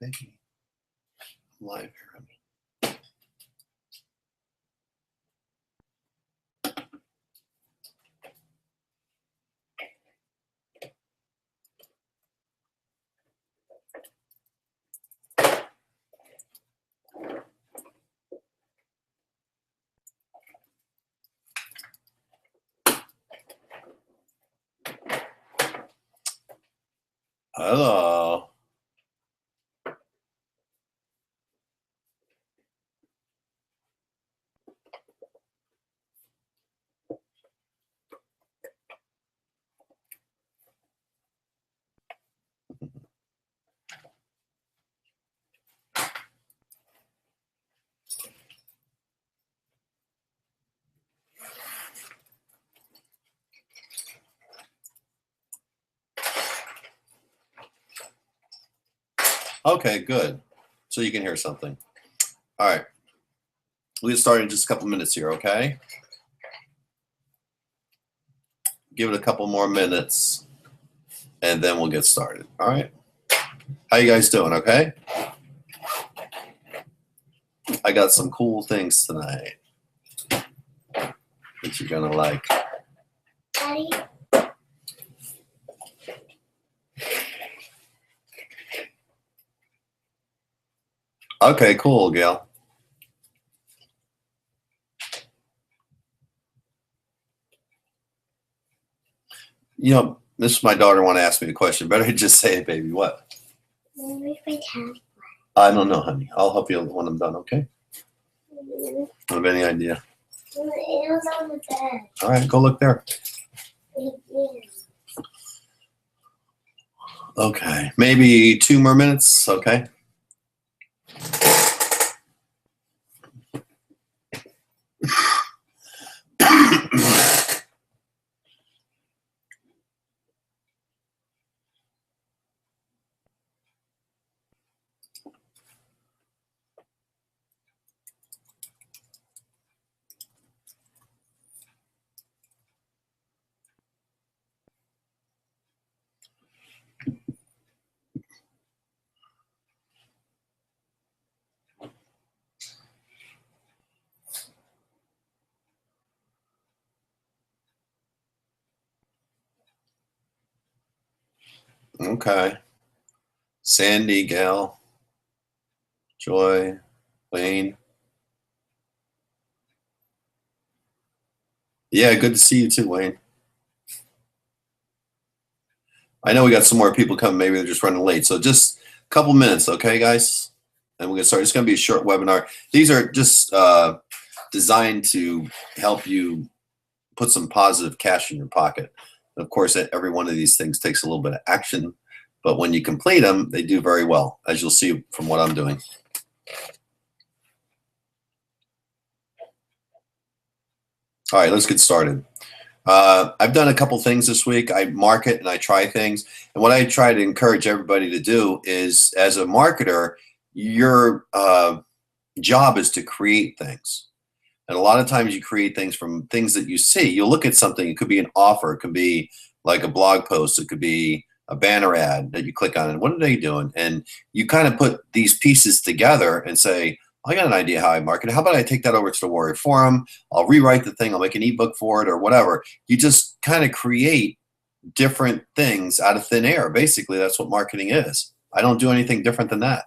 Baby, I'm live here. Hello. Okay, good. So you can hear something. All right. We'll get started in just a couple minutes here, okay? Give it a couple more minutes, and then we'll get started. All right. How you guys doing, okay? I got some cool things tonight that you're going to like. Daddy? Okay, cool, Gail. You know, this is my daughter want to ask me a question. Better just say it, baby. What? Where's my tab? I don't know, honey. I'll help you when I'm done, okay? It I don't have any idea. was on the bed. All right, go look there. Okay, maybe 2 more minutes, okay? Okay. Sandy, Gail, Joy, Wayne. Yeah, good to see you too, Wayne. I know we got some more people coming. Maybe they're just running late. So just a couple minutes, okay, guys? And we're going to start. It's going to be a short webinar. These are just designed to help you put some positive cash in your pocket. And of course, every one of these things takes a little bit of action. But when you complete them, they do very well, as you'll see from what I'm doing. All right, let's get started. I've done a couple things this week. I market and I try things. And what I try to encourage everybody to do is, as a marketer, your job is to create things. And a lot of times you create things from things that you see. You'll look at something. It could be an offer. It could be like a blog post. It could be a banner ad that you click on. And what are they doing? And you kind of put these pieces together and say, I got an idea how I market it. How about I take that over to the Warrior Forum? I'll rewrite the thing. I'll make an ebook for it or whatever. You just kind of create different things out of thin air. Basically, that's what marketing is. I don't do anything different than that.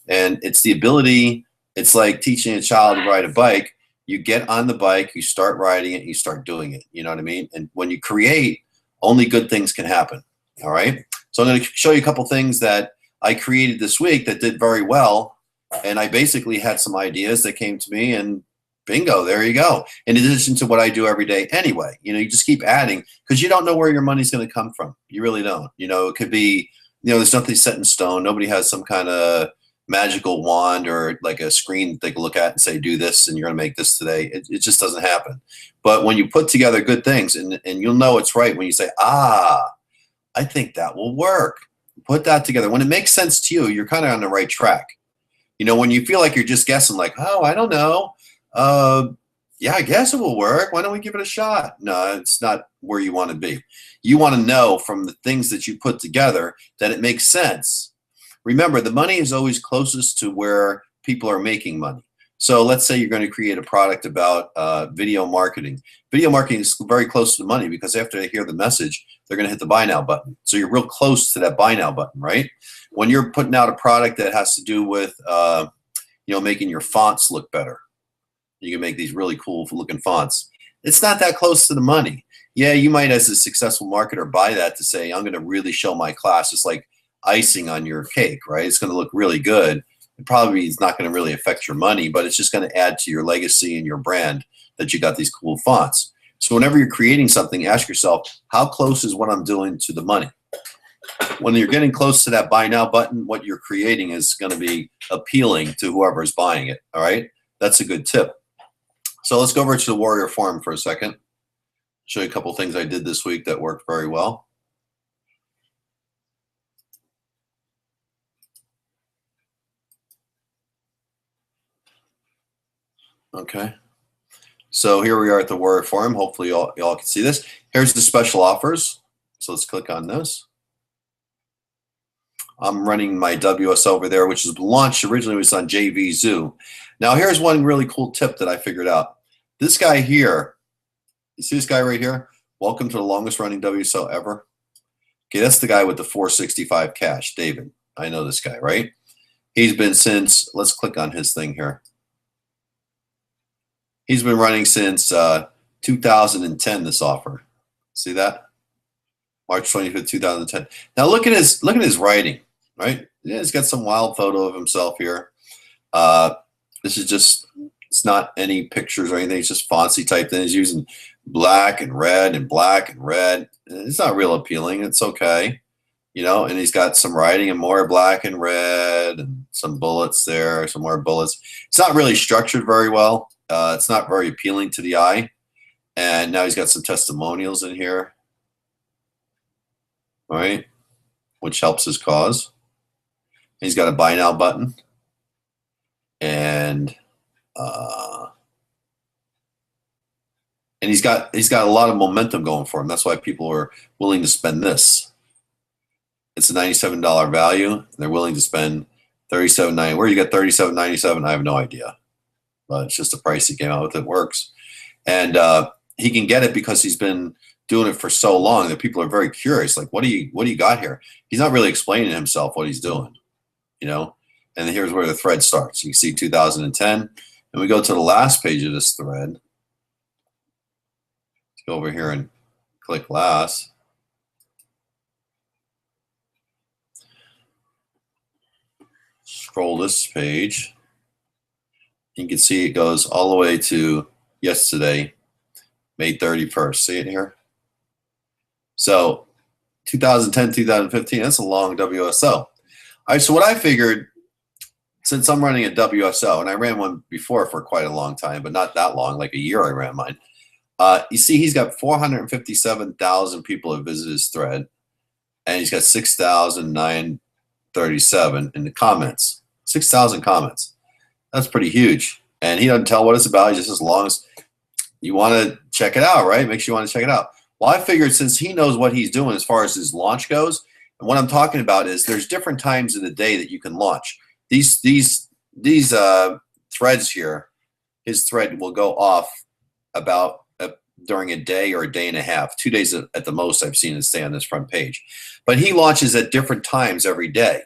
And it's the ability, it's like teaching a child to ride a bike. You get on the bike, you start riding it, you start doing it. You know what I mean? And when you create, only good things can happen. All right? So I'm going to show you a couple things that I created this week that did very well. And I basically had some ideas that came to me, and bingo, there you go. In addition to what I do every day anyway. You know, you just keep adding because you don't know where your money's going to come from. You really don't. You know, it could be, you know, there's nothing set in stone. Nobody has some kind of magical wand or like a screen that they can look at and say, do this and you're going to make this today. It just doesn't happen. But when you put together good things, and you'll know it's right when you say, I think that will work. Put that together. When it makes sense to you, you're kind of on the right track. You know, when you feel like you're just guessing, like, oh, I don't know. Yeah, I guess it will work. Why don't we give it a shot? No, it's not where you want to be. You want to know from the things that you put together that it makes sense. Remember, the money is always closest to where people are making money. So let's say you're going to create a product about video marketing. Video marketing is very close to the money because after they hear the message, they're going to hit the buy now button. So you're real close to that buy now button, right? When you're putting out a product that has to do with, making your fonts look better, you can make these really cool looking fonts. It's not that close to the money. Yeah, you might, as a successful marketer, buy that to say, I'm going to really show my class. It's like icing on your cake, right? It's going to look really good. It probably is not going to really affect your money, but it's just going to add to your legacy and your brand that you got these cool fonts. So whenever you're creating something, ask yourself, how close is what I'm doing to the money? When you're getting close to that buy now button, what you're creating is going to be appealing to whoever is buying it, all right? That's a good tip. So let's go over to the Warrior Forum for a second. Show you a couple things I did this week that worked very well. Okay. So here we are at the Warrior Forum. Hopefully y'all can see this. Here's the special offers. So let's click on this. I'm running my WS over there, which is launched originally was on JVZoo. Now here's one really cool tip that I figured out. This guy here, you see this guy right here? Welcome to the longest running WSO ever. Okay, that's the guy with the 465 cash, David. I know this guy, right? He's been since, let's click on his thing here. He's been running since 2010, this offer. See that? March 25th, 2010. Now look at his writing, right? Yeah, he's got some wild photo of himself here. This is just, it's not any pictures or anything. It's just fontsy type thing. He's using black and red and black and red. It's not real appealing. It's okay. And he's got some writing and more black and red and some bullets there, some more bullets. It's not really structured very well. It's not very appealing to the eye. And now he's got some testimonials in here. All right, which helps his cause. He's got a buy now button. And he's got a lot of momentum going for him. That's why people are willing to spend this. It's a $97 value. They're willing to spend $37.90. Where you get $37.97, I have no idea. But it's just the price he came out with. It works. And he can get it because he's been doing it for so long that people are very curious. Like, what do you got here? He's not really explaining to himself what he's doing, And then here's where the thread starts. You can see 2010. And we go to the last page of this thread. Let's go over here and click last. Scroll this page. You can see it goes all the way to yesterday, May 31st. See it here? So 2010, 2015, that's a long WSO. All right, so what I figured, since I'm running a WSO, and I ran one before for quite a long time, but not that long, like a year I ran mine. You see he's got 457,000 people have visited his thread, and he's got 6,937 in the comments. 6,000 comments. That's pretty huge. And he doesn't tell what it's about. He just, as long as you want to check it out, right? Makes you want to check it out. Well, I figured since he knows what he's doing as far as his launch goes, and what I'm talking about is there's different times in the day that you can launch. These threads here, his thread will go off about during a day or a day and a half, 2 days at the most I've seen it stay on this front page. But he launches at different times every day.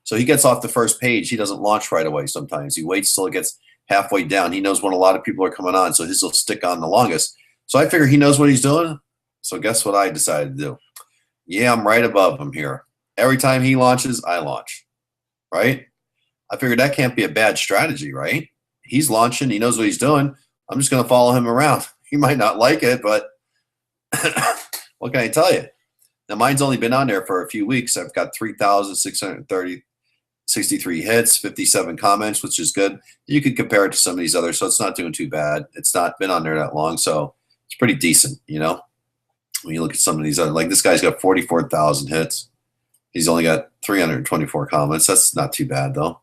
So he gets off the first page. He doesn't launch right away sometimes. He waits till it gets halfway down. He knows when a lot of people are coming on, so his will stick on the longest. So I figure he knows what he's doing. So guess what I decided to do? Yeah, I'm right above him here. Every time he launches, I launch, right? I figured that can't be a bad strategy, right? He's launching. He knows what he's doing. I'm just going to follow him around. He might not like it, but what can I tell you? Now, mine's only been on there for a few weeks. I've got 3,663 hits, 57 comments, which is good. You could compare it to some of these others, so it's not doing too bad. It's not been on there that long, so it's pretty decent, When you look at some of these other, like this guy's got 44,000 hits. He's only got 324 comments. That's not too bad, though.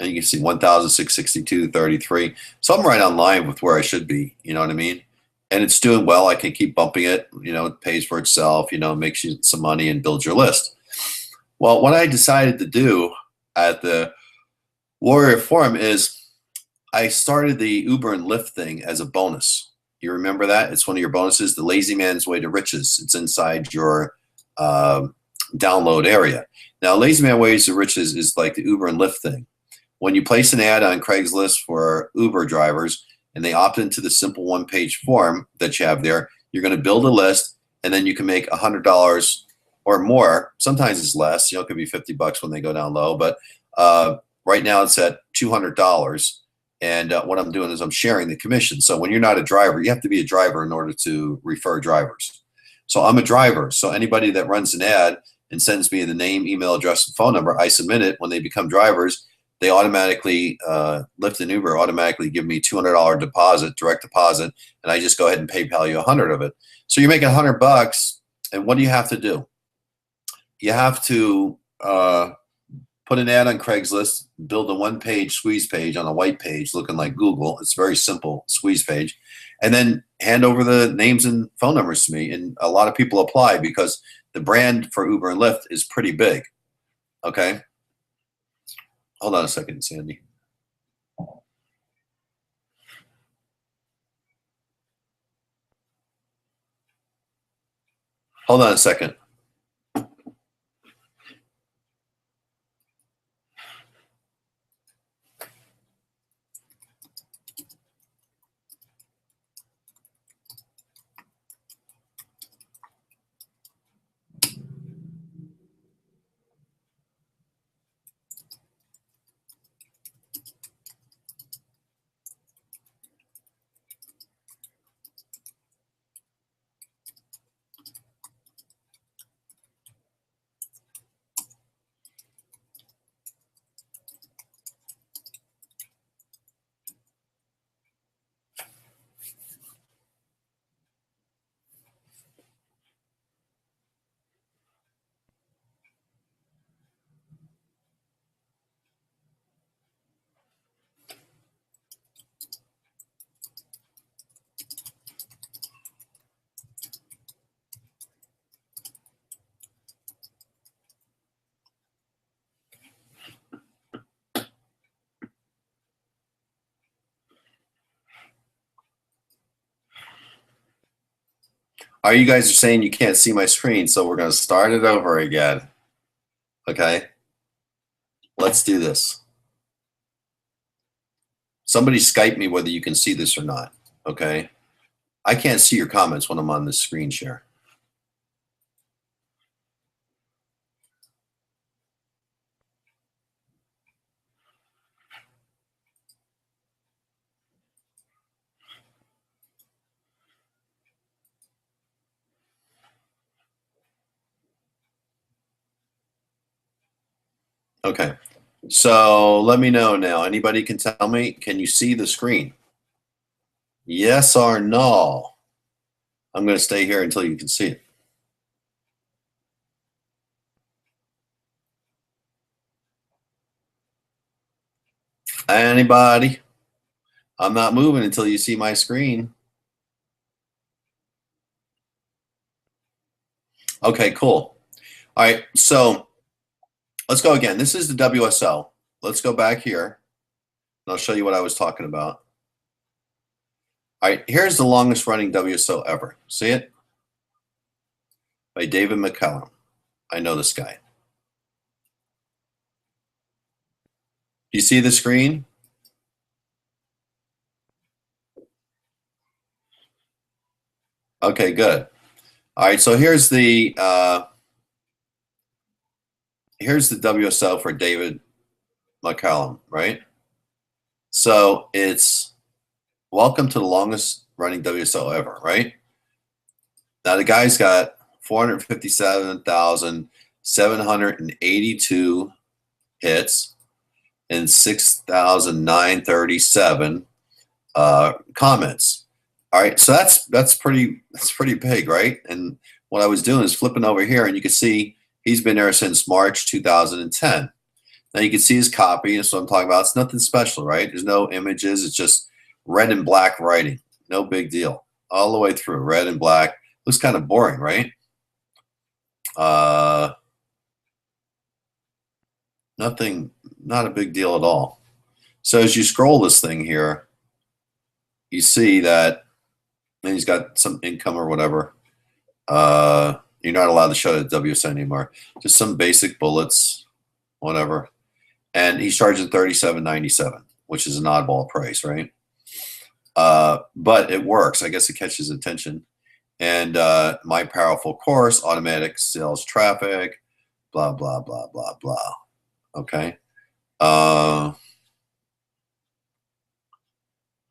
And you can see 1,662, 33. So I'm right on line with where I should be. You know what I mean? and it's doing well. I can keep bumping it. It pays for itself. Makes you some money and builds your list. Well, what I decided to do at the Warrior Forum is I started the Uber and Lyft thing as a bonus. You remember that? It's one of your bonuses, the Lazy Man's Way to Riches. It's inside your download area. Now, Lazy Man Ways to Riches is like the Uber and Lyft thing. When you place an ad on Craigslist for Uber drivers and they opt into the simple one-page form that you have there, you're going to build a list, and then you can make $100 or more. Sometimes it's less. It could be $50 when they go down low, but right now it's at $200. And what I'm doing is I'm sharing the commission. So when you're not a driver, you have to be a driver in order to refer drivers. So I'm a driver. So anybody that runs an ad and sends me the name, email address, and phone number, I submit it. When they become drivers, they automatically, Lyft and Uber automatically give me $200 deposit, direct deposit, and I just go ahead and PayPal you 100 of it. So you're making $100, and what do you have to do? You have to put an ad on Craigslist, build a one-page squeeze page on a white page looking like Google. It's very simple squeeze page. And then hand over the names and phone numbers to me. And a lot of people apply because the brand for Uber and Lyft is pretty big. Okay? Hold on a second, Sandy. Hold on a second. All right, you guys are saying you can't see my screen, so we're going to start it over again. Okay? Let's do this. Somebody Skype me whether you can see this or not. Okay? I can't see your comments when I'm on this screen share. Okay. So let me know now. Anybody can tell me, can you see the screen? Yes or no? I'm going to stay here until you can see it. Anybody? I'm not moving until you see my screen. Okay, cool. All right, so let's go again. This is the WSO. Let's go back here, and I'll show you what I was talking about. All right, here's the longest running WSO ever. See it? By David McCallum. I know this guy. Do you see the screen? Okay, good. All right, so here's the WSO for David McCallum, right? So it's welcome to the longest running WSO ever, right? Now the guy's got 457,782 hits and 6,937 comments. All right, so that's pretty big, right? And what I was doing is flipping over here, and you can see he's been there since March 2010. Now you can see his copy. That's what I'm talking about. It's nothing special, right? There's no images. It's just red and black writing. No big deal. all the way through, red and black. Looks kind of boring, right? Nothing, not a big deal at all. So as you scroll this thing here, you see that he's got some income or whatever. You're not allowed to show the WSN anymore. Just some basic bullets, whatever. And he's charging $37.97, which is an oddball price, right? But it works. I guess it catches attention. And my powerful course, automatic sales traffic, blah, blah, blah, blah, blah. Okay. Are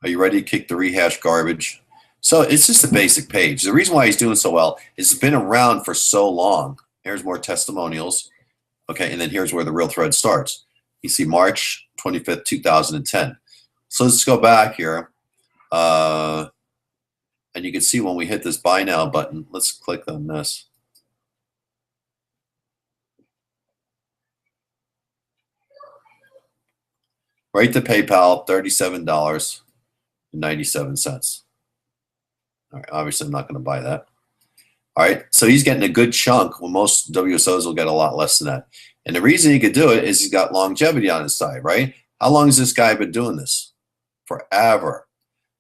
you ready to kick the rehash garbage? So it's just a basic page. The reason why he's doing so well is it's been around for so long. Here's more testimonials. Okay, and then here's where the real thread starts. You see March 25th, 2010. So let's go back here. And you can see when we hit this buy now button, let's click on this. Right to PayPal, $37.97. All right, obviously I'm not going to buy that. All right, so he's getting a good chunk when most WSOs will get a lot less than that. And the reason he could do it is he's got longevity on his side, right? How long has this guy been doing this? Forever.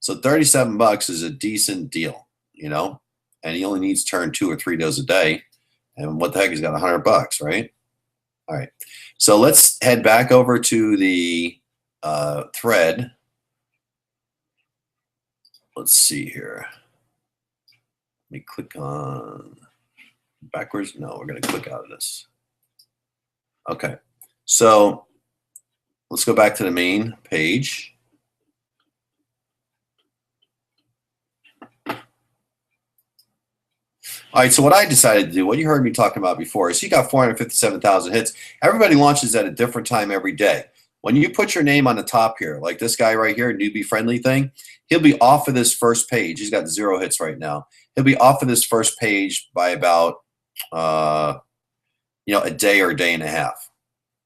So 37 bucks is a decent deal, you know? And he only needs to turn 2 or 3 deals a day. And what the heck, he's got 100 bucks, right? All right, so let's head back over to the thread. Let's see here. Let me click on backwards. No, we're going to click out of this. Okay, so let's go back to the main page. All right, so what I decided to do, what you heard me talking about before, is he got 457,000 hits. Everybody launches at a different time every day. When you put your name on the top here, like this guy right here, newbie friendly thing, he'll be off of this first page. He's got 0 hits right now. He'll be off of this first page by about, a day or a day and a half.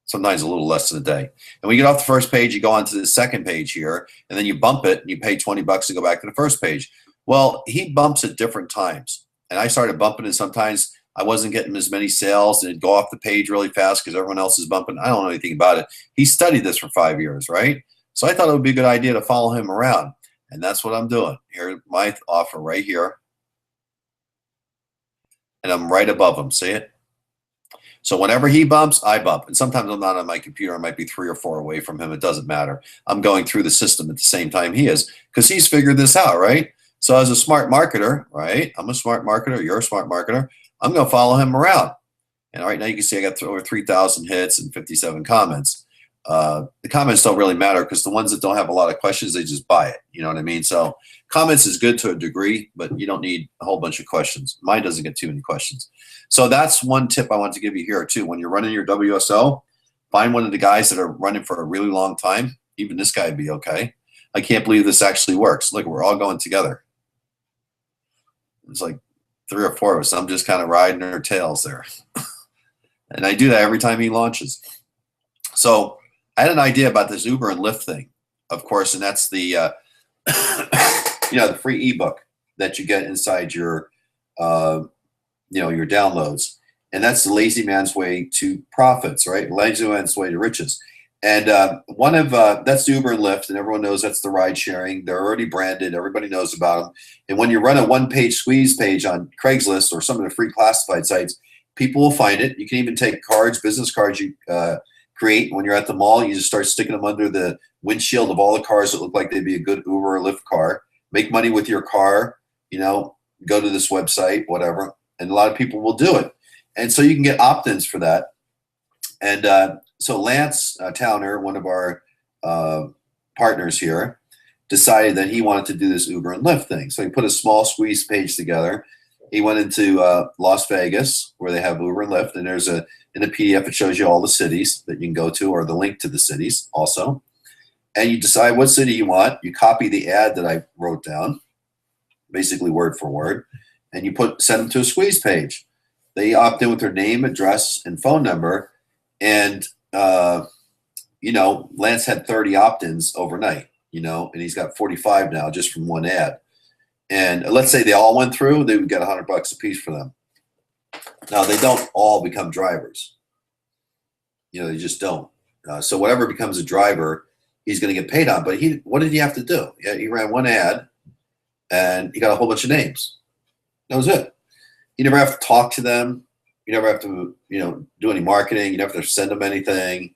Sometimes a little less than a day. And when you get off the first page, you go on to the second page here, and then you bump it, and you pay 20 bucks to go back to the first page. Well, he bumps at different times. And I started bumping it. Sometimes I wasn't getting as many sales, and it'd go off the page really fast because everyone else is bumping. I don't know anything about it. He studied this for 5 years, right? So I thought it would be a good idea to follow him around. And that's what I'm doing. Here's my offer right here. And I'm right above him. See it? So whenever he bumps, I bump. And sometimes I'm not on my computer. I might be 3 or 4 away from him. It doesn't matter. I'm going through the system at the same time he is because he's figured this out, right? So as a smart marketer, right? I'm a smart marketer. You're a smart marketer. I'm going to follow him around. And right now you can see I got over 3,000 hits and 57 comments. The comments don't really matter because the ones that don't have a lot of questions, they just buy it. You know what I mean? So comments is good to a degree, but you don't need a whole bunch of questions. Mine doesn't get too many questions. So that's one tip I want to give you here too. When you're running your WSO, find one of the guys that are running for a really long time. Even this guy would be okay. I can't believe this actually works. Look, we're all going together. It's like 3 or 4 of us. I'm just kind of riding our tails there. And I do that every time he launches. So I had an idea about this Uber and Lyft thing, of course, and that's the the free ebook that you get inside your your downloads, and that's the lazy man's way to profits, right? Lazy man's way to riches. And one of that's Uber and Lyft, and everyone knows that's the ride sharing. They're already branded. Everybody knows about them. And when you run a one-page squeeze page on Craigslist or some of the free classified sites, people will find it. You can even take cards, business cards you create when you're at the mall. You just start sticking them under the windshield of all the cars that look like they'd be a good Uber or Lyft car. Make money with your car. Go to this website, whatever. And a lot of people will do it. And so you can get opt-ins for that. And so Lance Towner, one of our partners here, decided that he wanted to do this Uber and Lyft thing. So he put a small squeeze page together. He went into Las Vegas, where they have Uber and Lyft, and there's in a PDF it shows you all the cities that you can go to, or the link to the cities also. And you decide what city you want. You copy the ad that I wrote down, basically word for word, and you send them to a squeeze page. They opt in with their name, address, and phone number. And, Lance had 30 opt-ins overnight, and he's got 45 now just from one ad. And let's say they all went through, they would get $100 a piece for them. Now they don't all become drivers. They just don't. So whatever becomes a driver, he's going to get paid on. But what did he have to do? Yeah, he ran one ad, and he got a whole bunch of names. That was it. You never have to talk to them. You never have to, do any marketing. You never have to send them anything.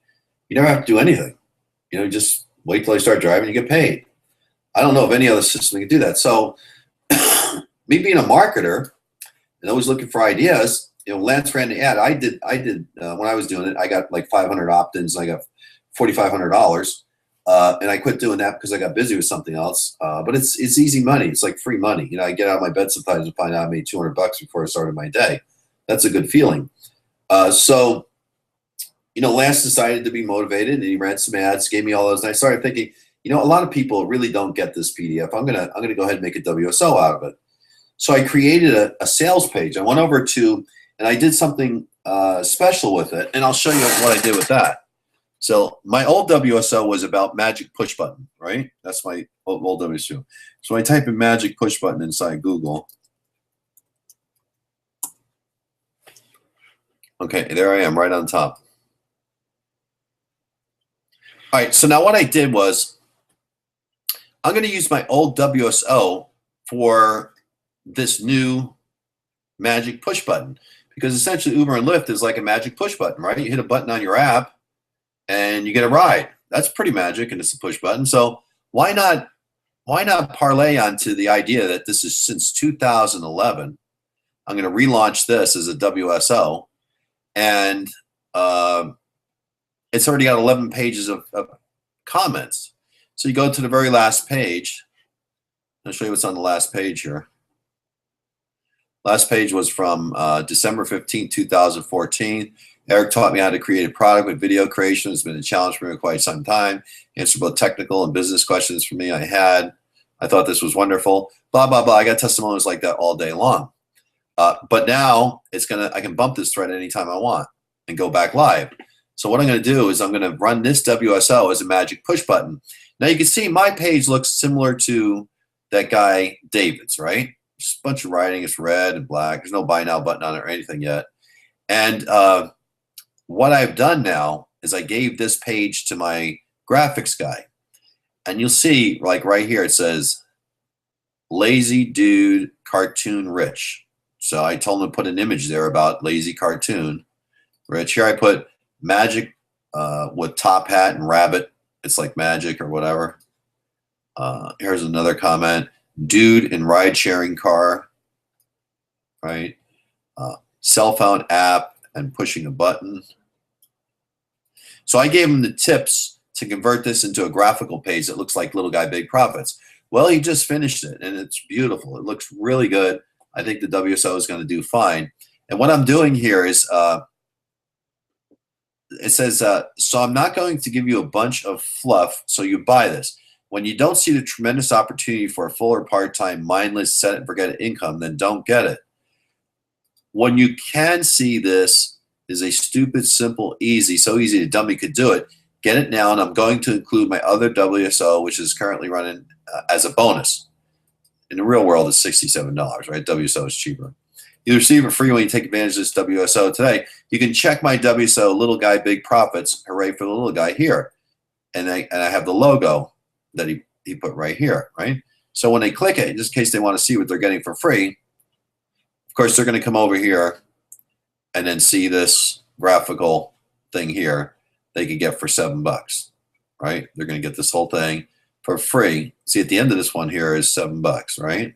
You never have to do anything. Just wait till they start driving. You get paid. I don't know of any other system that can do that. So, me being a marketer and always looking for ideas, Lance ran the ad. I did when I was doing it. I got like 500 opt-ins. I got $4,500, and I quit doing that because I got busy with something else. But it's easy money. It's like free money. I get out of my bed sometimes and find out I made $200 before I started my day. That's a good feeling. So, Lance decided to be motivated, and he ran some ads, gave me all those, and I started thinking, a lot of people really don't get this PDF. I'm gonna go ahead and make a WSO out of it. So I created a sales page. I went over to, and I did something special with it, and I'll show you what I did with that. So my old WSO was about magic push button, right? That's my old WSO. So I type in magic push button inside Google. Okay, there I am right on top. All right, so now what I did was I'm going to use my old WSO for this new magic push button, because essentially Uber and Lyft is like a magic push button, right? You hit a button on your app and you get a ride. That's pretty magic, and it's a push button. So why not parlay onto the idea that this is since 2011. I'm going to relaunch this as a WSO, and it's already got 11 pages of comments. So you go to the very last page. I'll show you what's on the last page here. Last page was from December 15, 2014. Eric taught me how to create a product with video creation. It's been a challenge for me for quite some time. Answered both technical and business questions for me. I thought this was wonderful. Blah, blah, blah. I got testimonials like that all day long. But now I can bump this thread anytime I want and go back live. So what I'm going to do is I'm going to run this WSO as a magic push button. Now you can see my page looks similar to that guy David's, right? Just a bunch of writing. It's red and black. There's no buy now button on it or anything yet. And what I've done now is I gave this page to my graphics guy. And you'll see, like right here, it says, Lazy Dude Cartoon Rich. So I told him to put an image there about lazy cartoon rich. Here I put magic with top hat and rabbit. It's like magic or whatever. Here's another comment. Dude in ride-sharing car, right? Cell phone app and pushing a button. So I gave him the tips to convert this into a graphical page that looks like Little Guy Big Profits. Well, he just finished it, and it's beautiful. It looks really good. I think the WSO is going to do fine. And what I'm doing here is, it says, so I'm not going to give you a bunch of fluff, so you buy this. When you don't see the tremendous opportunity for a full or part-time, mindless, set it and forget it income, then don't get it. When you can see this is a stupid, simple, easy, so easy a dummy could do it, get it now, and I'm going to include my other WSO, which is currently running as a bonus. In the real world, it's $67, right? WSO is cheaper. You receive it free when you take advantage of this WSO today. You can check my WSO, Little Guy Big Profits, hooray for the little guy here. And I have the logo that he put right here, right? So when they click it, just in case they want to see what they're getting for free, of course, they're going to come over here and then see this graphical thing here they could get for $7, right? They're going to get this whole thing for free. See, at the end of this one here is $7, right?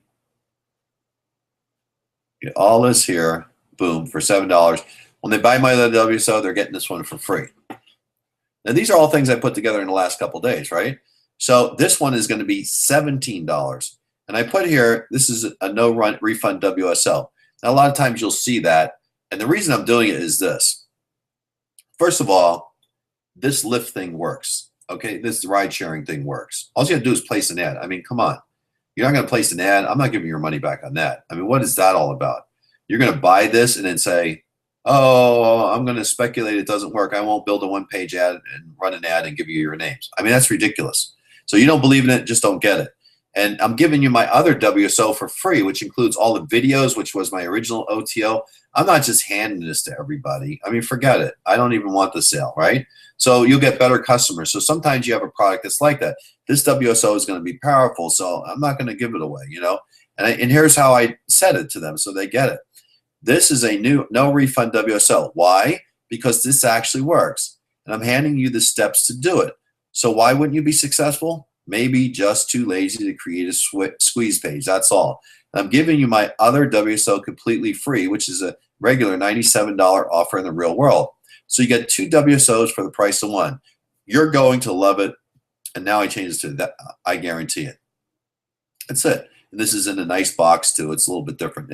Get all this here, boom, for $7. When they buy my other WSO, they're getting this one for free. Now, these are all things I put together in the last couple of days, right? So this one is going to be $17. And I put here, this is a no refund WSO. Now, a lot of times you'll see that. And the reason I'm doing it is this. First of all, this Lyft thing works. Okay, this ride sharing thing works. All you have to do is place an ad. I mean, come on. You're not going to place an ad. I'm not giving your money back on that. I mean, what is that all about? You're going to buy this and then say, oh, I'm going to speculate it doesn't work. I won't build a one-page ad and run an ad and give you your names. I mean, that's ridiculous. So you don't believe in it, just don't get it. And I'm giving you my other WSO for free, which includes all the videos, which was my original OTO. I'm not just handing this to everybody. I mean, forget it. I don't even want the sale, right? So you'll get better customers. So sometimes you have a product that's like that. This WSO is going to be powerful, so I'm not going to give it away, you know? And here's how I said it to them so they get it. This is a new no refund WSO. Why? Because this actually works. And I'm handing you the steps to do it. So why wouldn't you be successful? Maybe just too lazy to create a squeeze page. That's all. And I'm giving you my other WSO completely free, which is a regular $97 offer in the real world. So you get 2 WSOs for the price of 1. You're going to love it. And now I change it to that. I guarantee it. That's it. And this is in a nice box too. It's a little bit different.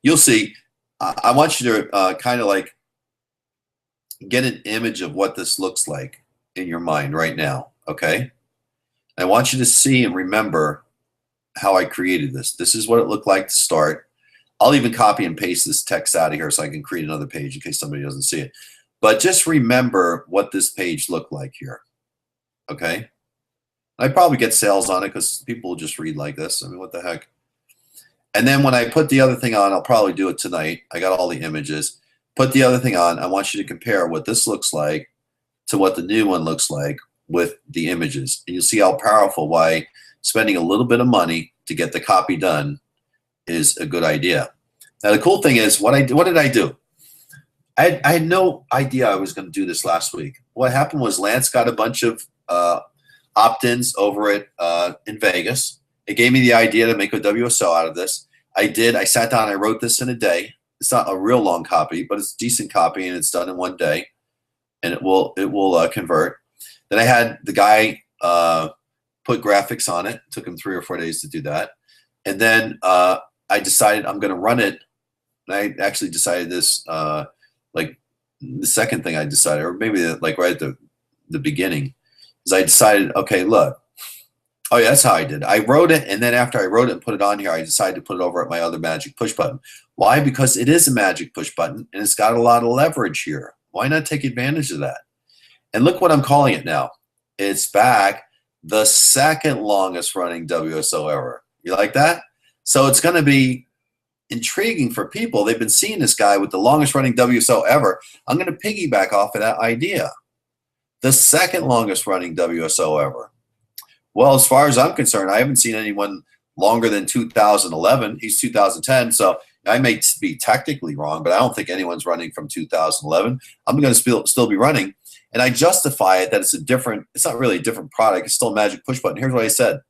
You'll see. I want you to kind of like get an image of what this looks like in your mind right now. Okay. I want you to see and remember how I created this. This is what it looked like to start. I'll even copy and paste this text out of here so I can create another page in case somebody doesn't see it. But just remember what this page looked like here. Okay. I probably get sales on it because people will just read like this. I mean, what the heck? And then when I put the other thing on, I'll probably do it tonight. I got all the images. Put the other thing on. I want you to compare what this looks like to what the new one looks like with the images. And you'll see how powerful why spending a little bit of money to get the copy done is a good idea. Now, the cool thing is, what did I do? I had no idea I was going to do this last week. What happened was Lance got a bunch of opt-ins over at in Vegas. It gave me the idea to make a WSO out of this. I did. I sat down. I wrote this in a day. It's not a real long copy, but it's a decent copy, and it's done in 1 day, and it will convert. Then I had the guy put graphics on it. It took him 3 or 4 days to do that, and then I decided I'm going to run it. And I actually decided this like the second thing I decided, or maybe like right at the beginning, is I decided, okay, look. Oh, yeah, that's how I did. I wrote it, and then after I wrote it and put it on here, I decided to put it over at my other magic push button. Why? Because it is a magic push button, and it's got a lot of leverage here. Why not take advantage of that? And look what I'm calling it now. It's back, the second longest running WSO ever. You like that? So it's going to be intriguing for people. They've been seeing this guy with the longest running WSO ever. I'm going to piggyback off of that idea. The second longest running WSO ever. Well, as far as I'm concerned, I haven't seen anyone longer than 2011. He's 2010, so I may be technically wrong, but I don't think anyone's running from 2011. I'm going to still be running, and I justify it that it's not really a different product. It's still a magic push button. Here's what I said.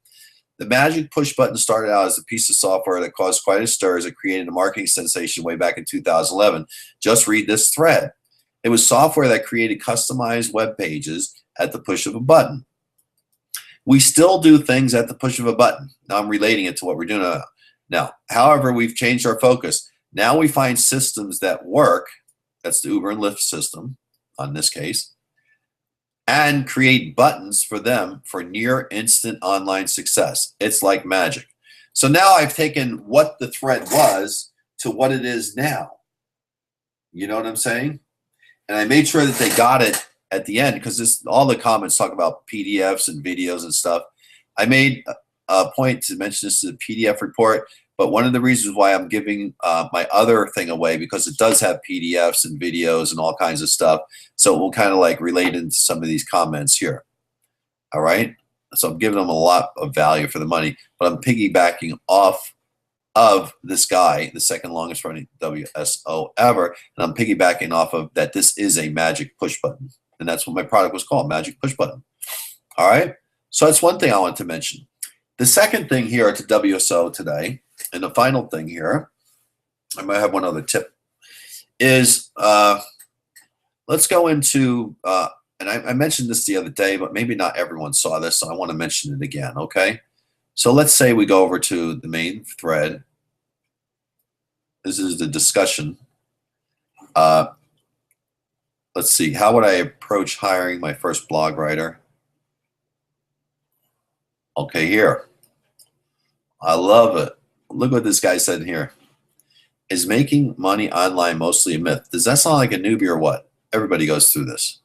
The magic push button started out as a piece of software that caused quite a stir as it created a marketing sensation way back in 2011. Just read this thread. It was software that created customized web pages at the push of a button. We still do things at the push of a button. Now I'm relating it to what we're doing now. However, we've changed our focus. Now we find systems that work. That's the Uber and Lyft system on this case. And create buttons for them for near instant online success. It's like magic. So now I've taken what the thread was to what it is now. You know what I'm saying? And I made sure that they got it at the end, because all the comments talk about PDFs and videos and stuff. I made a point to mention this in the PDF report, but one of the reasons why I'm giving my other thing away, because it does have PDFs and videos and all kinds of stuff, so it will kind of like relate into some of these comments here. All right? So I'm giving them a lot of value for the money, but I'm piggybacking off of this guy, the second longest running WSO ever, and I'm piggybacking off of that this is a magic push button. And that's what my product was called, Magic Push Button. All right? So that's one thing I want to mention. The second thing here to WSO today, and the final thing here, I might have one other tip, is let's go into, and I mentioned this the other day, but maybe not everyone saw this, so I want to mention it again, okay? So let's say we go over to the main thread. This is the discussion. Let's see, how would I approach hiring my first blog writer? Okay, here. I love it. Look what this guy said here. Is making money online mostly a myth? Does that sound like a newbie or what? Everybody goes through this.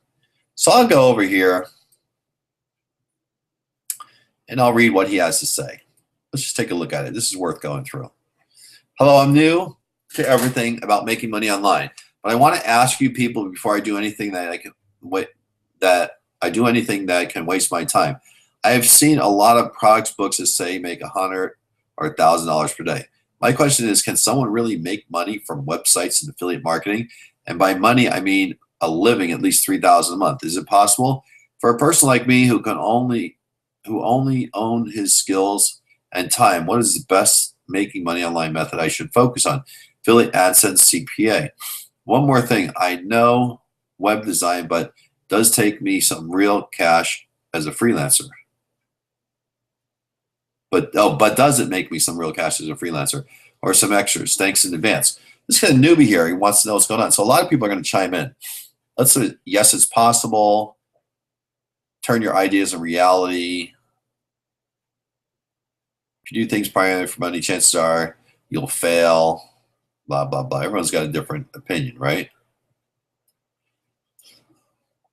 So I'll go over here and I'll read what he has to say. Let's just take a look at it. This is worth going through. Hello, I'm new to everything about making money online, but I want to ask you people before I do anything that I can waste my time. I have seen a lot of products books that say make $100 or $1,000 per day. My question is, can someone really make money from websites and affiliate marketing? And by money, I mean a living at least $3,000 a month. Is it possible for a person like me who only own his skills and time? What is the best making money online method I should focus on? Affiliate, AdSense, CPA. One more thing. I know web design, but it does take me some real cash as a freelancer. But does it make me some real cash as a freelancer or some extras? Thanks in advance. This kind of newbie here, he wants to know what's going on. So a lot of people are going to chime in. Let's say, yes, it's possible. Turn your ideas in reality. If you do things primarily for money, chances are you'll fail. Blah, blah, blah. Everyone's got a different opinion, right?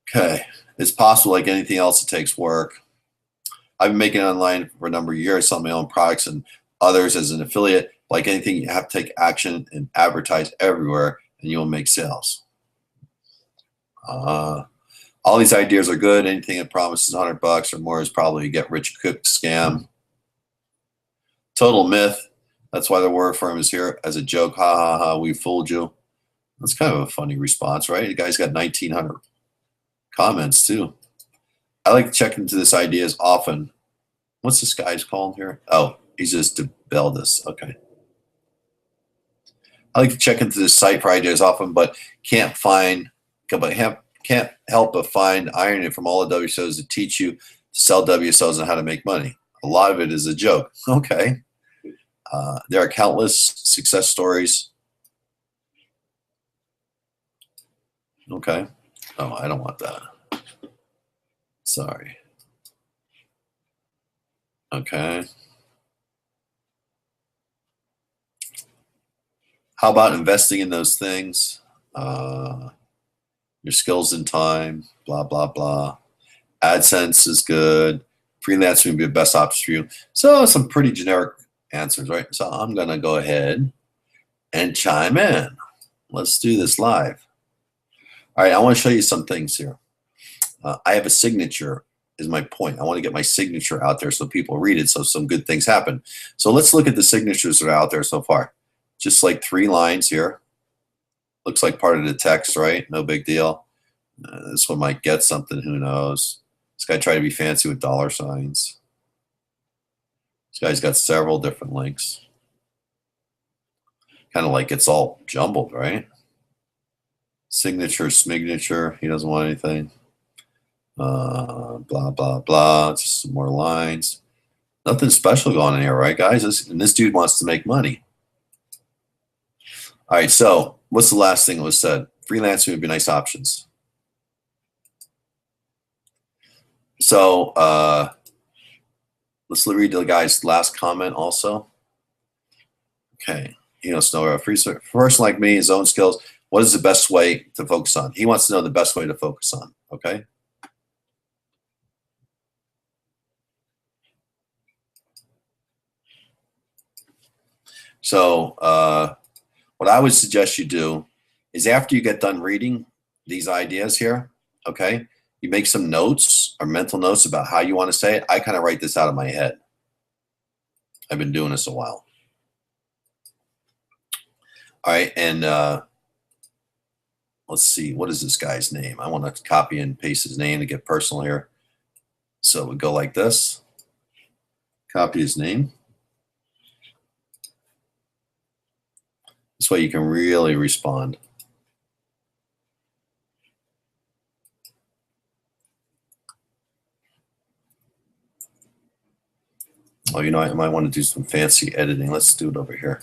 Okay. It's possible, like anything else, it takes work. I've been making it online for a number of years, selling my own products and others as an affiliate. Like anything, you have to take action and advertise everywhere, and you'll make sales. All these ideas are good. Anything that promises $100 or more is probably a get-rich-quick scam. Total myth. That's why the word firm is here as a joke. Ha, ha, ha, we fooled you. That's kind of a funny response, right? The guy's got 1,900 comments, too. I like to check into this ideas often. What's this guy's called here? Oh, he's just DeBeldis. Okay. I like to check into this site for ideas often, but can't help but find irony from all the WSOs that teach you to sell WSOs and how to make money. A lot of it is a joke. Okay. There are countless success stories. Okay. Oh, I don't want that. Sorry. Okay. How about investing in those things? Your skills and time, blah, blah, blah. AdSense is good. Freelancing would be the best option for you. So some pretty generic answers, right? So I'm going to go ahead and chime in. Let's do this live. All right, I want to show you some things here. I have a signature is my point. I want to get my signature out there so people read it so some good things happen. So let's look at the signatures that are out there so far. Just like 3 lines here. Looks like part of the text, right? No big deal. This one might get something. Who knows? This guy tried to be fancy with dollar signs. This guy's got several different links. Kind of like it's all jumbled, right? Signature, smignature. He doesn't want anything. Blah, blah, blah. Just some more lines. Nothing special going on here, right, guys? This dude wants to make money. All right, so what's the last thing that was said? Freelancing would be nice options. So let's read the guy's last comment also. Okay, he wants to know, for a person like me, his own skills, what is the best way to focus on? He wants to know the best way to focus on, okay? So what I would suggest you do is after you get done reading these ideas here, okay, you make some notes or mental notes about how you want to say it. I kind of write this out of my head. I've been doing this a while. All right, and let's see, what is this guy's name? I want to copy and paste his name to get personal here. So we go like this. Copy his name. This way you can really respond. Oh, you know, I might want to do some fancy editing. Let's do it over here.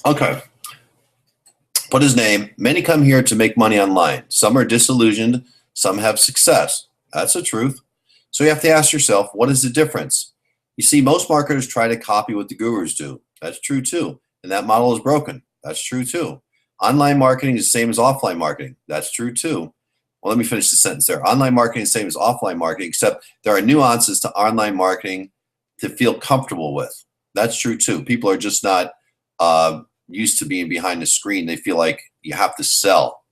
Okay. Put his name. Many come here to make money online. Some are disillusioned. Some have success. That's the truth. So you have to ask yourself, what is the difference? You see, most marketers try to copy what the gurus do. That's true too. And that model is broken. That's true too. Online marketing is the same as offline marketing. That's true too. Well, let me finish the sentence there. Online marketing is the same as offline marketing, except there are nuances to online marketing to feel comfortable with. That's true too. People are just not used to being behind the screen. They feel like you have to sell.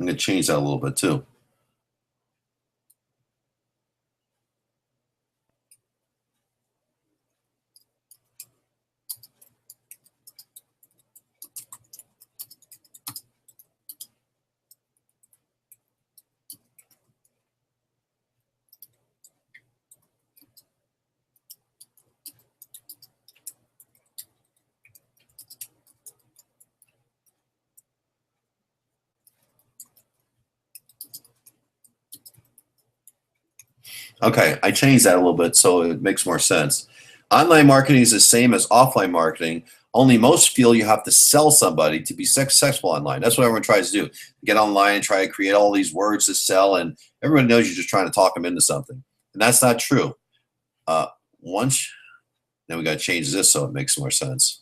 I'm going to change that a little bit too. Okay, I changed that a little bit so it makes more sense. Online marketing is the same as offline marketing, only most feel you have to sell somebody to be successful online. That's what everyone tries to do. Get online and try to create all these words to sell, and everyone knows you're just trying to talk them into something. And that's not true. Once, then we got to change this so it makes more sense.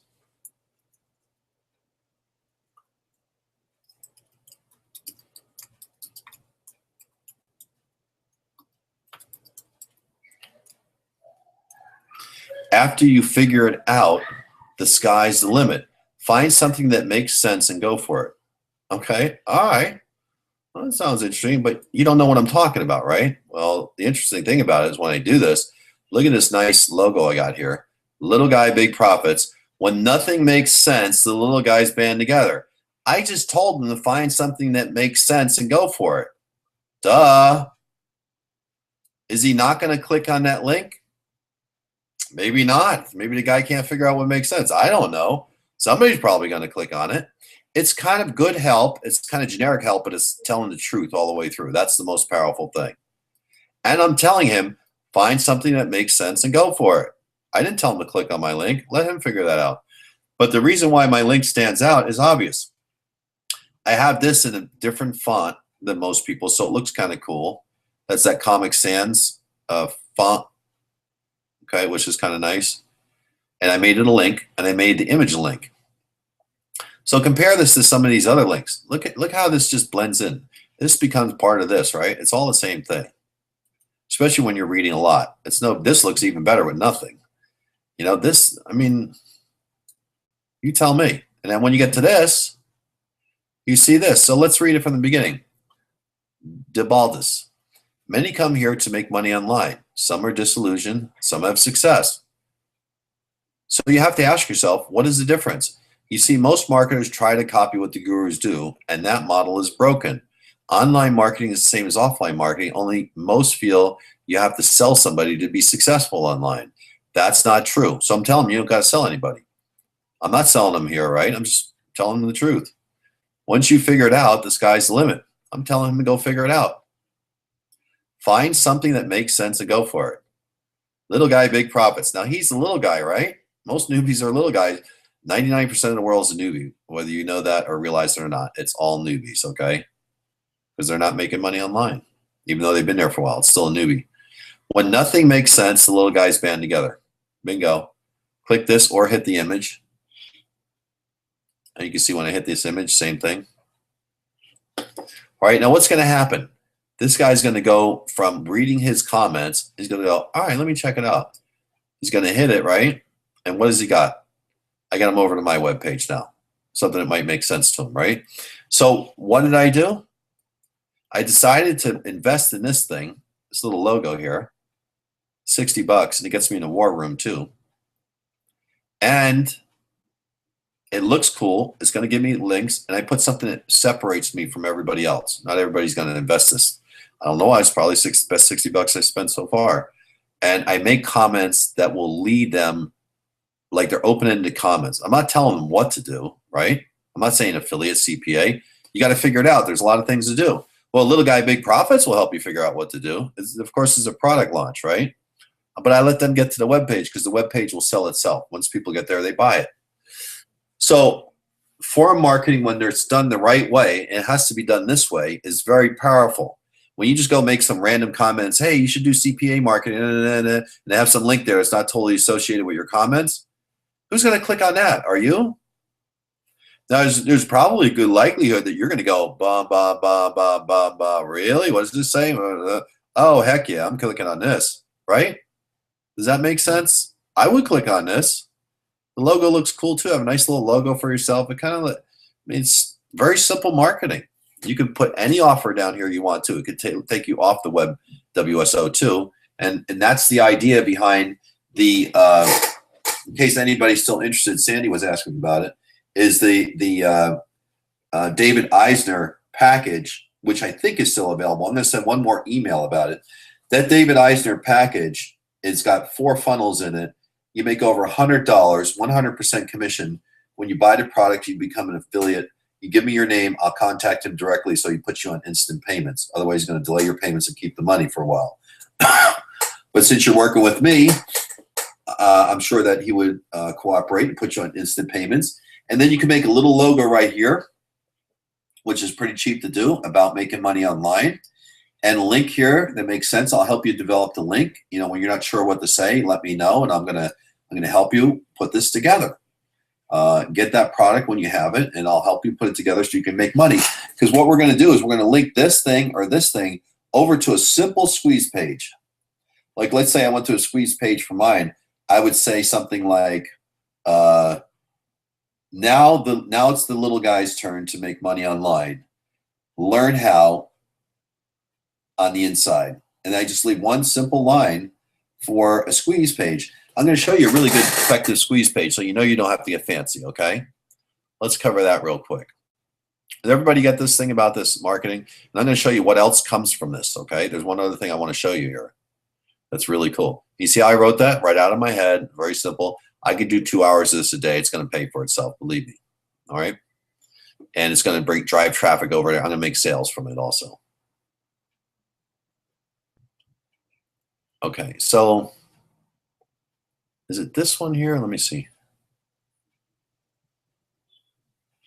After you figure it out, the sky's the limit. Find something that makes sense and go for it. Okay, all right. Well, that sounds interesting, but you don't know what I'm talking about, right? Well, the interesting thing about it is when I do this, look at this nice logo I got here. Little guy, big profits. When nothing makes sense, the little guys band together. I just told them to find something that makes sense and go for it. Duh. Is he not going to click on that link? Maybe not. Maybe the guy can't figure out what makes sense. I don't know. Somebody's probably going to click on it. It's kind of good help. It's kind of generic help, but it's telling the truth all the way through. That's the most powerful thing. And I'm telling him, find something that makes sense and go for it. I didn't tell him to click on my link. Let him figure that out. But the reason why my link stands out is obvious. I have this in a different font than most people, so it looks kind of cool. That's that Comic Sans font, okay, which is kind of nice. And I made it a link, and I made the image a link. So compare this to some of these other links. Look how this just blends in. This becomes part of this, right? It's all the same thing, especially when you're reading a lot. This looks even better with nothing. You know, this, I mean, you tell me. And then when you get to this, you see this. So let's read it from the beginning. DeBaldus. Many come here to make money online. Some are disillusioned. Some have success. So you have to ask yourself, what is the difference? You see, most marketers try to copy what the gurus do, and that model is broken. Online marketing is the same as offline marketing, only most feel you have to sell somebody to be successful online. That's not true. So I'm telling them you don't got to sell anybody. I'm not selling them here, right? I'm just telling them the truth. Once you figure it out, the sky's the limit. I'm telling them to go figure it out. Find something that makes sense and go for it. Little guy, big profits. Now, he's the little guy, right? Most newbies are little guys. 99% of the world is a newbie, whether you know that or realize it or not. It's all newbies, okay? Because they're not making money online. Even though they've been there for a while, it's still a newbie. When nothing makes sense, the little guys band together. Bingo. Click this or hit the image. And you can see when I hit this image, same thing. All right, now what's going to happen? This guy's going to go from reading his comments, he's going to go, all right, let me check it out. He's going to hit it, right? And what has he got? I got him over to my webpage now. Something that might make sense to him, right? So what did I do? I decided to invest in this thing, this little logo here, $60, and it gets me in a war room too. And it looks cool. It's going to give me links, and I put something that separates me from everybody else. Not everybody's going to invest this. I don't know why. It's probably the best $60 I spent so far. And I make comments that will lead them, like they're open-ended comments. I'm not telling them what to do, right? I'm not saying affiliate CPA. You got to figure it out. There's a lot of things to do. Well, Little Guy, Big Profits will help you figure out what to do. Of course, it's a product launch, right? but I let them get to the web page because the web page will sell itself. Once people get there, they buy it. So forum marketing, when it's done the right way, and it has to be done this way, is very powerful. When you just go make some random comments, hey, you should do CPA marketing, and they have some link there, it's not totally associated with your comments, who's going to click on that? Are you? Now, there's probably a good likelihood that you're going to go, bah, bah, bah, bah, bah, bah. Really? What does this say? Oh, heck yeah, I'm clicking on this, right? Does that make sense? I would click on this. The logo looks cool too. Have a nice little logo for yourself. It kind of, it's very simple marketing. You can put any offer down here you want to. It could take you off the web WSO too. And that's the idea behind the, in case anybody's still interested, Sandy was asking about it, is the David Eisner package, which I think is still available. I'm going to send one more email about it. That David Eisner package, it's got 4 funnels in it. You make over $100, 100% commission. When you buy the product, you become an affiliate. You give me your name, I'll contact him directly, so he puts you on instant payments. Otherwise, he's going to delay your payments and keep the money for a while. But since you're working with me, I'm sure that he would cooperate and put you on instant payments. And then you can make a little logo right here, which is pretty cheap to do, about making money online. And a link here that makes sense. I'll help you develop the link. You know, when you're not sure what to say, let me know, and I'm gonna help you put this together. Get that product when you have it, and I'll help you put it together so you can make money. Because what we're going to do is we're going to link this thing or this thing over to a simple squeeze page. Like, let's say I went to a squeeze page for mine. I would say something like, now it's the little guy's turn to make money online. Learn how on the inside. And I just leave one simple line for a squeeze page. I'm going to show you a really good effective squeeze page so you know you don't have to get fancy, okay? Let's cover that real quick. Does everybody get this thing about this marketing? And I'm going to show you what else comes from this, okay? There's one other thing I want to show you here. That's really cool. You see how I wrote that right out of my head? Very simple. I could do 2 hours of this a day. It's going to pay for itself, believe me. All right? And it's going to drive traffic over there. I'm going to make sales from it also. Okay, so is it this one here? Let me see.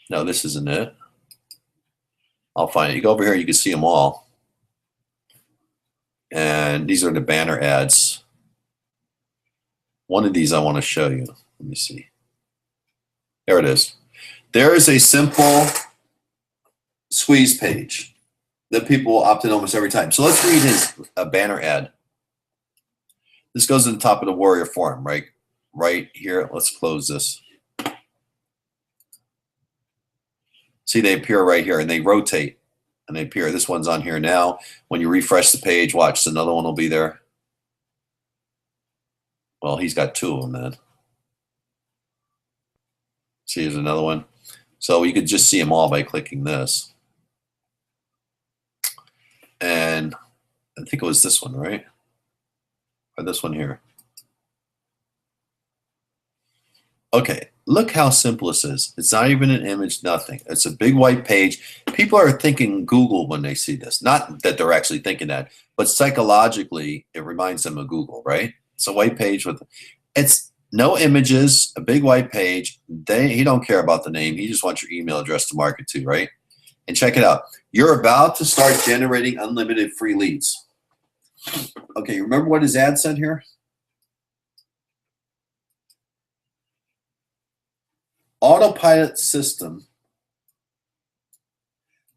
No, this isn't it. I'll find it. You go over here, you can see them all. And these are the banner ads. One of these I want to show you. Let me see. There it is. There is a simple squeeze page that people will opt in almost every time. So let's read his banner ad. This goes to the top of the Warrior Forum, right? Right here. Let's close this. See, they appear right here, and they rotate, and they appear. This one's on here now. When you refresh the page, watch, another one will be there. Well, he's got 2 of them then. See, here's another one. So you could just see them all by clicking this. And I think it was this one, right? Or this one here. Okay, look how simple this is. It's not even an image, nothing. It's a big white page. People are thinking Google when they see this. Not that they're actually thinking that, but psychologically, it reminds them of Google, right? It's a white page with, it's no images, a big white page. He don't care about the name. He just wants your email address to market to, right? And check it out. You're about to start generating unlimited free leads. Okay, remember what his ad said here? Autopilot system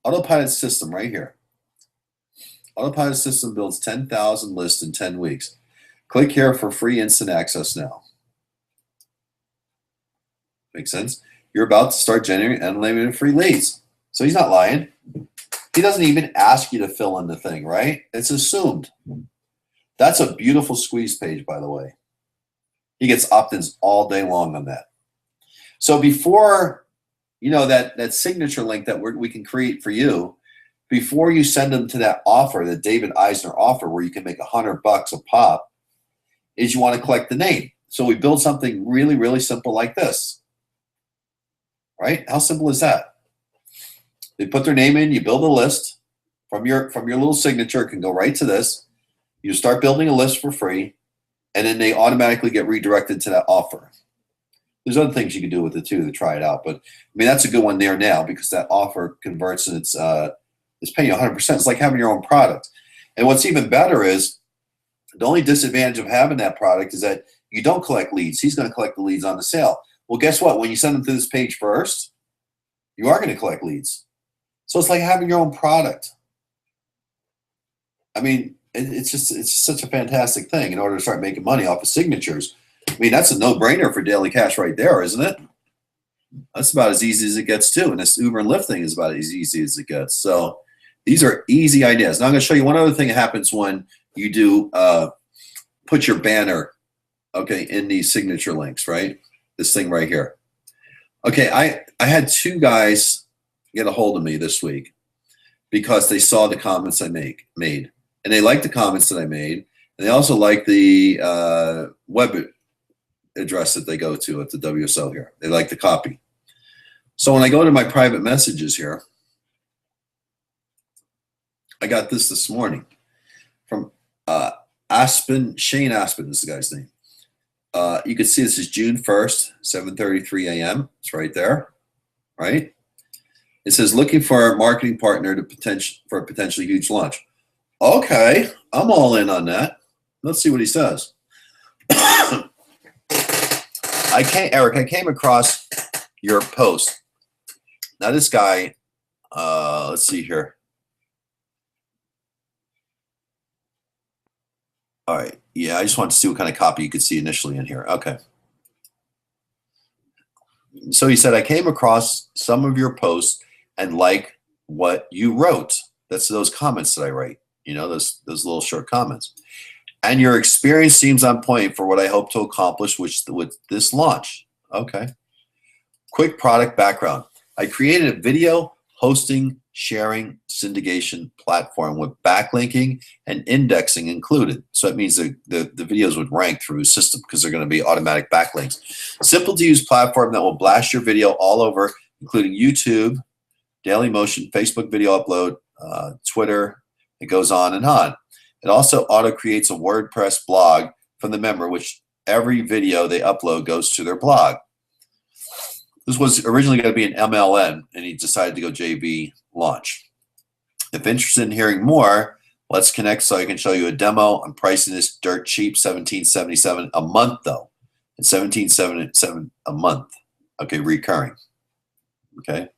right here. Autopilot system builds 10,000 lists in 10 weeks. Click here for free instant access now. Make sense? You're about to start generating unlimited free leads. So he's not lying. He doesn't even ask you to fill in the thing, right? It's assumed. That's a beautiful squeeze page, by the way. He gets opt-ins all day long on that. So before, you know, that signature link that we can create for you, before you send them to that offer, the David Eisner offer, where you can make $100 a pop, is you want to collect the name. So we build something really, really simple like this. Right? How simple is that? They put their name in, you build a list from your little signature. It can go right to this. You start building a list for free, and then they automatically get redirected to that offer. There's other things you can do with it too to try it out, but I mean that's a good one there now because that offer converts and it's paying you 100%. It's like having your own product. And what's even better is the only disadvantage of having that product is that you don't collect leads. He's going to collect the leads on the sale. Well, guess what? When you send them to this page first, you are going to collect leads. So it's like having your own product. I mean, it's such a fantastic thing in order to start making money off of signatures. I mean, that's a no-brainer for Daily Cash right there, isn't it? That's about as easy as it gets too. And this Uber and Lyft thing is about as easy as it gets. So these are easy ideas. Now I'm going to show you one other thing that happens when you do put your banner, okay, in these signature links, right? This thing right here. Okay, I had two guys get a hold of me this week because they saw the comments I made. And they liked the comments that I made. And they also like the web address that they go to at the WSO here. They like the copy. So when I go to my private messages here, I got this morning from Shane Aspen is the guy's name. You can see this is June 1st, 7:33 a.m. It's right there, right? It says looking for a marketing partner for a potentially huge launch. Okay, I'm all in on that. Let's see what he says. Eric, I came across your post. Now this guy, let's see here. All right, yeah, I just wanted to see what kind of copy you could see initially in here. Okay. So he said, I came across some of your posts and like what you wrote. That's those comments that I write, you know, those little short comments. And your experience seems on point for what I hope to accomplish with this launch. Okay. Quick product background. I created a video hosting, sharing, syndication platform with backlinking and indexing included. So that means the videos would rank through a system because they're going to be automatic backlinks. Simple to use platform that will blast your video all over, including YouTube, Dailymotion, Facebook video upload, Twitter. It goes on and on. It also auto creates a WordPress blog from the member, which every video they upload goes to their blog. This was originally going to be an MLM, and he decided to go JV launch. If interested in hearing more, let's connect so I can show you a demo. I'm pricing this dirt cheap, $17.77 a month though. It's $17.77 a month. Okay, recurring. Okay.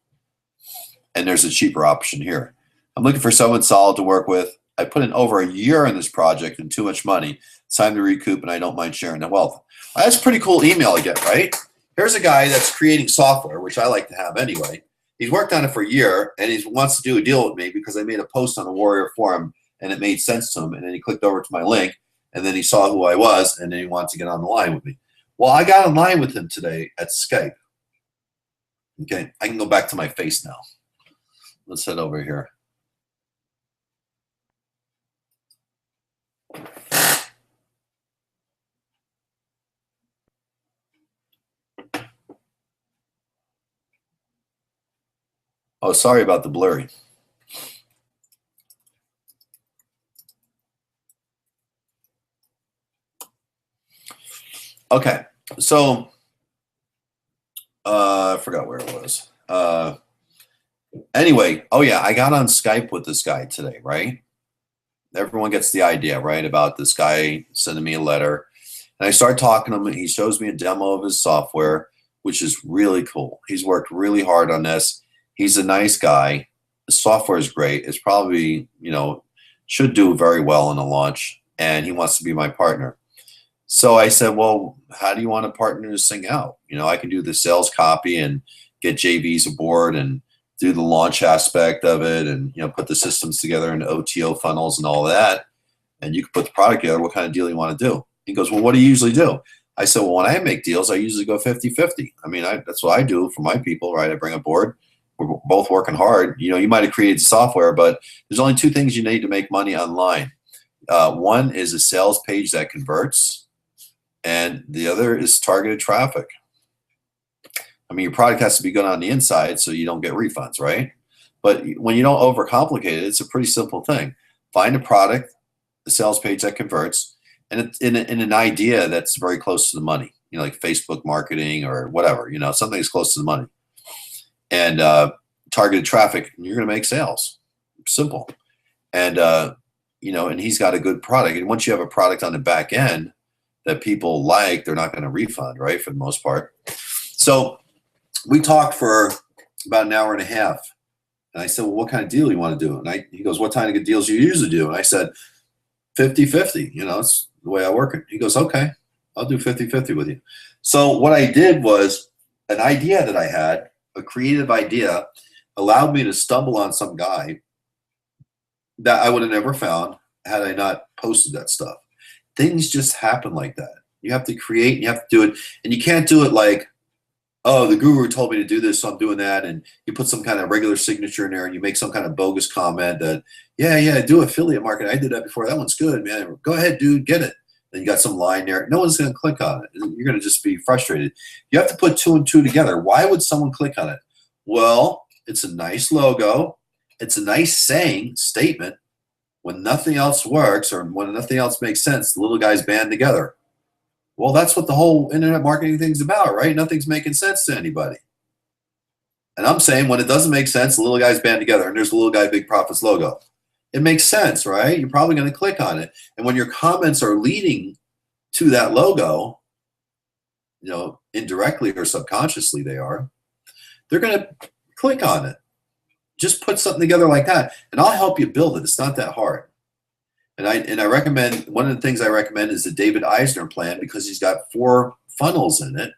And there's a cheaper option here. I'm looking for someone solid to work with. I put in over a year in this project and too much money. It's time to recoup, and I don't mind sharing the wealth. That's a pretty cool email I get, right? Here's a guy that's creating software, which I like to have anyway. He's worked on it for a year, and he wants to do a deal with me because I made a post on the Warrior Forum, and it made sense to him. And then he clicked over to my link, and then he saw who I was, and then he wants to get on the line with me. Well, I got on line with him today at Skype. Okay, I can go back to my face now. Let's head over here. Oh, sorry about the blurry. Okay, so I forgot where it was. Anyway, oh yeah, I got on Skype with this guy today, right? Everyone gets the idea, right, about this guy sending me a letter. And I start talking to him, and he shows me a demo of his software, which is really cool. He's worked really hard on this. He's a nice guy. The software is great. It's probably, you know, should do very well in the launch, and he wants to be my partner. So I said, well, how do you want to partner this thing out? You know, I can do the sales copy and get JVs aboard and do the launch aspect of it and, you know, put the systems together and OTO funnels and all that. And you can put the product together. What kind of deal you want to do? He goes, well, what do you usually do? I said, well, when I make deals, I usually go 50-50. I mean, that's what I do for my people, right? I bring aboard. We're both working hard. You know, you might have created software, but there's only two things you need to make money online. One is a sales page that converts, and the other is targeted traffic. I mean, your product has to be good on the inside so you don't get refunds, right? But when you don't overcomplicate it, it's a pretty simple thing. Find a product, a sales page that converts, and it's in an idea that's very close to the money, like Facebook marketing or whatever, something that's close to the money, and targeted traffic, and you're going to make sales. Simple. And and he's got a good product. And once you have a product on the back end that people like, they're not going to refund, right? For the most part. So we talked for about an hour and a half. And I said, well, what kind of deal do you want to do? And he goes, what kind of deals do you usually do? And I said, 50-50. It's the way I work it. He goes, okay, I'll do 50-50 with you. So what I did was an idea that I had, a creative idea, allowed me to stumble on some guy that I would have never found had I not posted that stuff. Things just happen like that. You have to create, and you have to do it, and you can't do it like, oh, the guru told me to do this, so I'm doing that, and you put some kind of regular signature in there, and you make some kind of bogus comment that, yeah, do affiliate marketing. I did that before. That one's good, man. Go ahead, dude, get it. Then you got some line there. No one's going to click on it. You're going to just be frustrated. You have to put 2 and 2 together. Why would someone click on it? Well, it's a nice logo. It's a nice saying, statement. When nothing else works or when nothing else makes sense, the little guys band together. Well, that's what the whole internet marketing thing's about, right? Nothing's making sense to anybody. And I'm saying when it doesn't make sense, the little guys band together, and there's the little guy big profits logo. It makes sense, right? You're probably going to click on it. And when your comments are leading to that logo, indirectly or subconsciously they're going to click on it. Just put something together like that, and I'll help you build it. It's not that hard. And I recommend, one of the things I recommend is the David Eisner plan, because he's got 4 funnels in it,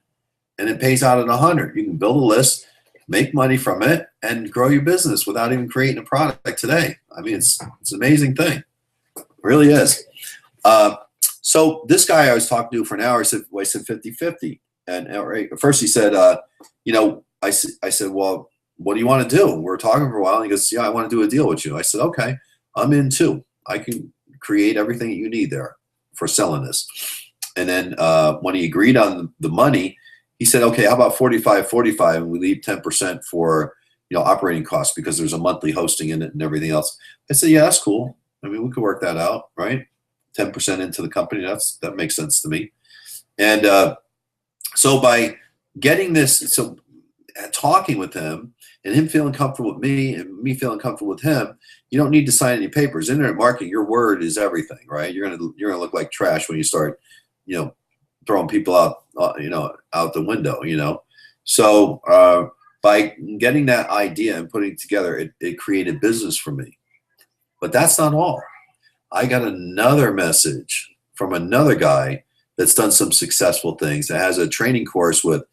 and it pays out at 100. You can build a list, make money from it, and grow your business without even creating a product today. I mean, it's an amazing thing. It really is. So this guy I was talking to for an hour, I said 50-50. And at first he said, I said, well, what do you want to do? We were talking for a while, and he goes, yeah, I want to do a deal with you. I said, okay, I'm in too. I can create everything you need there for selling this. And then when he agreed on the money, he said, okay, how about 45-45, and we leave 10% for operating costs, because there's a monthly hosting in it and everything else. I said, yeah, that's cool. I mean, we could work that out, right? 10% into the company, that makes sense to me. And so by getting this, talking with him, and him feeling comfortable with me and me feeling comfortable with him, you don't need to sign any papers. Internet marketing, your word is everything, right? You're gonna look like trash when you start, throwing people out, out the window, So by getting that idea and putting it together, it created business for me. But that's not all. I got another message from another guy that's done some successful things, that has a training course with,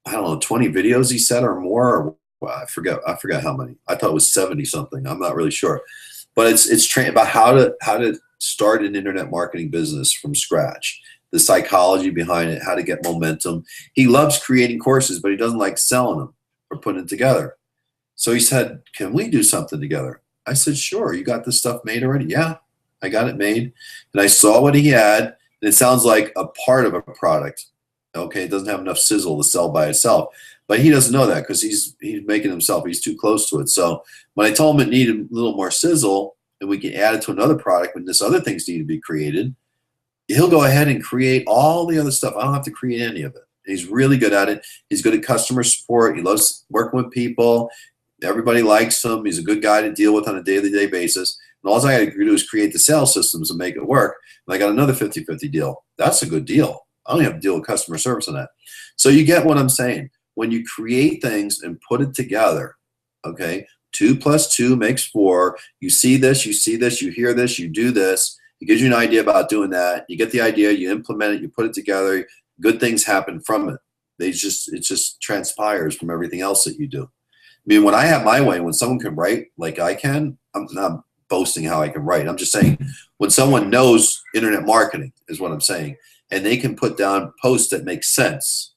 I don't know, 20 videos he said or more. Or, well, I forgot how many. I thought it was 70 something. I'm not really sure. But it's training about how to start an internet marketing business from scratch, the psychology behind it, how to get momentum. He loves creating courses, but he doesn't like selling them or putting it together. So he said, can we do something together? I said, sure. You got this stuff made already? Yeah, I got it made. And I saw what he had, and it sounds like a part of a product. Okay, it doesn't have enough sizzle to sell by itself. But he doesn't know that, because he's making himself, he's too close to it. So when I told him it needed a little more sizzle, and we can add it to another product when this other things need to be created, he'll go ahead and create all the other stuff. I don't have to create any of it. He's really good at it. He's good at customer support. He loves working with people. Everybody likes him. He's a good guy to deal with on a day-to-day basis. And all I got to do is create the sales systems and make it work. And I got another 50-50 deal. That's a good deal. I don't have to deal with customer service on that. So you get what I'm saying. When you create things and put it together, okay, 2 + 2 makes 4. You see this, you hear this, you do this. It gives you an idea about doing that. You get the idea, you implement it, you put it together. Good things happen from it. It just transpires from everything else that you do. I mean, when I have my way, when someone can write like I can, I'm not boasting how I can write. I'm just saying, when someone knows internet marketing is what I'm saying, and they can put down posts that make sense,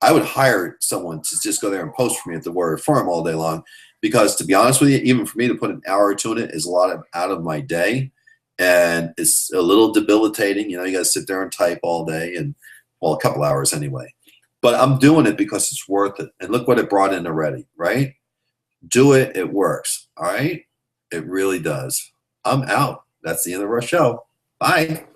I would hire someone to just go there and post for me at the Warrior Forum all day long, because to be honest with you, even for me to put an hour or two in it is a lot out of my day, and it's a little debilitating. You got to sit there and type all day, and well, a couple hours anyway. But I'm doing it because it's worth it. And look what it brought in already, right? Do it. It works. All right? It really does. I'm out. That's the end of our show. Bye.